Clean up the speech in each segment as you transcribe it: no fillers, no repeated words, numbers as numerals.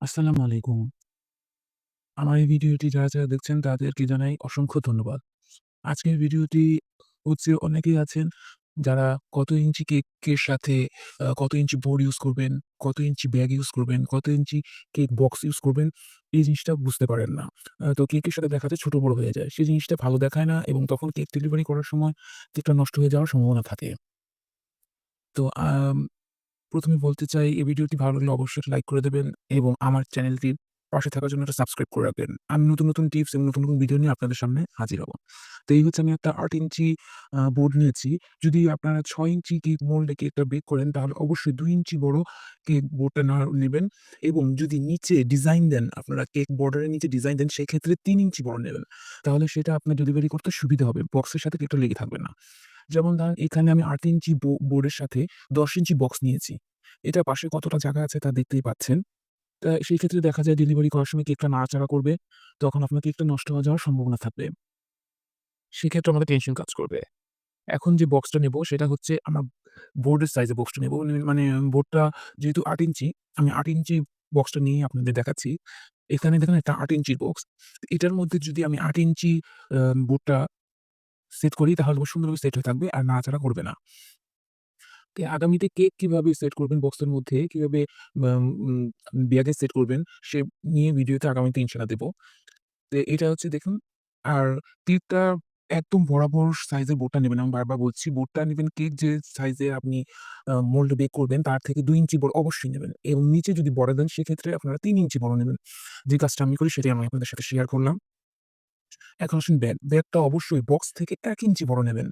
আসসালামু আলাইকুম। আমার এই ভিডিওটি যারা দেখছেন তাদেরকে জানাই অসংখ্য ধন্যবাদ। আজকের ভিডিওটি হচ্ছে অনেকেই আছেন যারা কত ইঞ্চি কেকের সাথে কত ইঞ্চি বোর্ড ইউজ করবেন, কত ইঞ্চি ব্যাগ ইউজ করবেন, কত ইঞ্চি কেক বক্স ইউজ করবেন, এই জিনিসটা বুঝতে পারেন না। তো কেকের সাথে দেখা যায় ছোট বড় হয়ে যায়। সেই জিনিসটা ভালো দেখায় না এবং তখন কেক ডেলিভারি করার সময় কেকটা নষ্ট হয়ে যাওয়ার সম্ভাবনা থাকে। তো ১ম এ বলতে চাই এই ভিডিওটি ভালো লাগলে অবশ্যই একটা লাইক করে দেবেন এবং আমার চ্যানেলটির পাশে থাকার জন্য একটা সাবস্ক্রাইব করে রাখবেন। আমি নতুন টিপস এবং নতুন ভিডিও নিয়ে আপনাদের সামনে হাজির হব। তো এই হচ্ছে আমি একটা ৮ ইঞ্চি বোর্ড নিয়েছি। যদি আপনারা ৬ ইঞ্চি কেক মোল্ডে কেকটা বেক করেন তাহলে অবশ্যই ২ ইঞ্চি বড় কেক বোর্ডটা নিবেন এবং যদি নিচে ডিজাইন দেন, আপনারা কেক বর্ডারের নিচে ডিজাইন দেন সেক্ষেত্রে ৩ ইঞ্চি বড় নেবেন। তাহলে সেটা আপনার ডেলিভারি করতে সুবিধা হবে। বক্সের সাথে কেকটা লেগে থাকবে না। যেমন ধরেন এখানে আমি ৮ ইঞ্চি বোর্ডের সাথে ১০ ইঞ্চি বক্স নিয়েছি। এটা পাশে কতটা জায়গা আছে তা দেখতেই পাচ্ছেন। তা সেই ক্ষেত্রে দেখা যায় ডেলিভারি করার সময় কেকটা নাড়াচাড়া করবে। তখন আপনার কেকটা নষ্ট হয়ে যাওয়ার সম্ভাবনা থাকবে। সেক্ষেত্রে আমাদের টেনশন কাজ করবে। এখন যে বক্সটা নেব সেটা হচ্ছে আমার বোর্ডের সাইজের বক্সটা নেব। মানে বোর্ডটা যেহেতু ৮ ইঞ্চি, আমি ৮ ইঞ্চি বক্সটা নিয়ে আপনাদের দেখাচ্ছি। এখানে দেখেন একটা ৮ ইঞ্চির বক্স। এটার মধ্যে যদি আমি ৮ ইঞ্চি বোর্ডটা সেট করি তাহলে সুন্দরভাবে সেট হয়ে থাকবে আর নাড়াচাড়া করবে না। আগামীতে কেক কিভাবে সেট করবেন বক্সের মধ্যে, কিভাবে বাম উম ব্যাগে সেট করবেন সে নিয়ে ভিডিওতে আগামীতে ইনশাআল্লাহ দেব। তো এটা হচ্ছে দেখুন। আর কেকটা একদম বরাবর সাইজের বোর্ডটা নিবেন। আমি বারবার বলছি বোর্ডটা নিবেন কেক যে সাইজে আপনি মোল্ড বেক করবেন তার থেকে ২ ইঞ্চি বড় অবশ্যই নেবেন। এবং নিচে যদি বড় দেন সেক্ষেত্রে আপনারা ৩ ইঞ্চি বড় নেবেন। যে কাজটা আমি করি সেটাই আমি আপনাদের সাথে শেয়ার করলাম। এখন আসুন ব্যাগ। ব্যাগটা অবশ্যই বক্স থেকে ১ ইঞ্চি বড় নেবেন।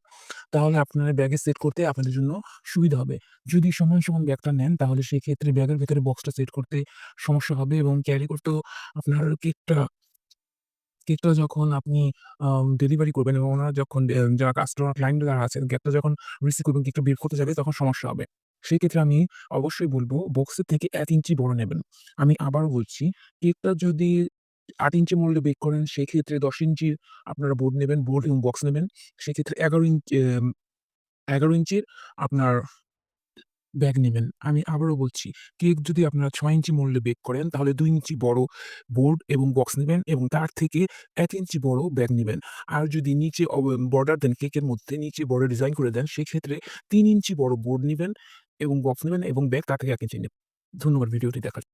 তাহলে আপনার ব্যাগে সেট করতে আপনাদের জন্য সুবিধা হবে। যদি সমান ব্যাগটা নেন তাহলে সেক্ষেত্রে ব্যাগের ভেতরে বক্সটা সেট করতে সমস্যা হবে এবং ক্যারি করতেও আপনার কেকটা যখন আপনি ডেলিভারি করবেন এবং ওনারা যখন যারা কাস্টমার ক্লায়েন্ট যারা আছেন কেকটা যখন রিসিভ করবেন, কেকটা বের করতে যাবে তখন সমস্যা হবে। সেক্ষেত্রে আমি অবশ্যই বলব বক্সের থেকে ১ ইঞ্চি বড় নেবেন। আমি আবারও বলছি কেকটা যদি ৮ ইঞ্চি মোল্ডে বেক করেন সেক্ষেত্রে ১০ ইঞ্চির আপনারা বোর্ড নেবেন, বোর্ড এবং বক্স নেবেন। সেক্ষেত্রে ১১ ইঞ্চির আপনার ব্যাগ নিবেন। আমি আবারও বলছি, কেক যদি আপনারা ৬ ইঞ্চি মোল্ডে বেক করেন, তাহলে ২ ইঞ্চি বড় বোর্ড এবং বক্স নিবেন এবং তার থেকে ১ ইঞ্চি বড় ব্যাগ নিবেন। আর যদি নিচে বর্ডার দেন কেকের মধ্যে নিচে বড় ডিজাইন করে দেন, সেক্ষেত্রে ৩ ইঞ্চি বড় বোর্ড নিবেন এবং বক্স নিবেন এবং ব্যাগ তার থেকে ১ ইঞ্চি নিবেন। ধন্যবাদ ভিডিওটি দেখার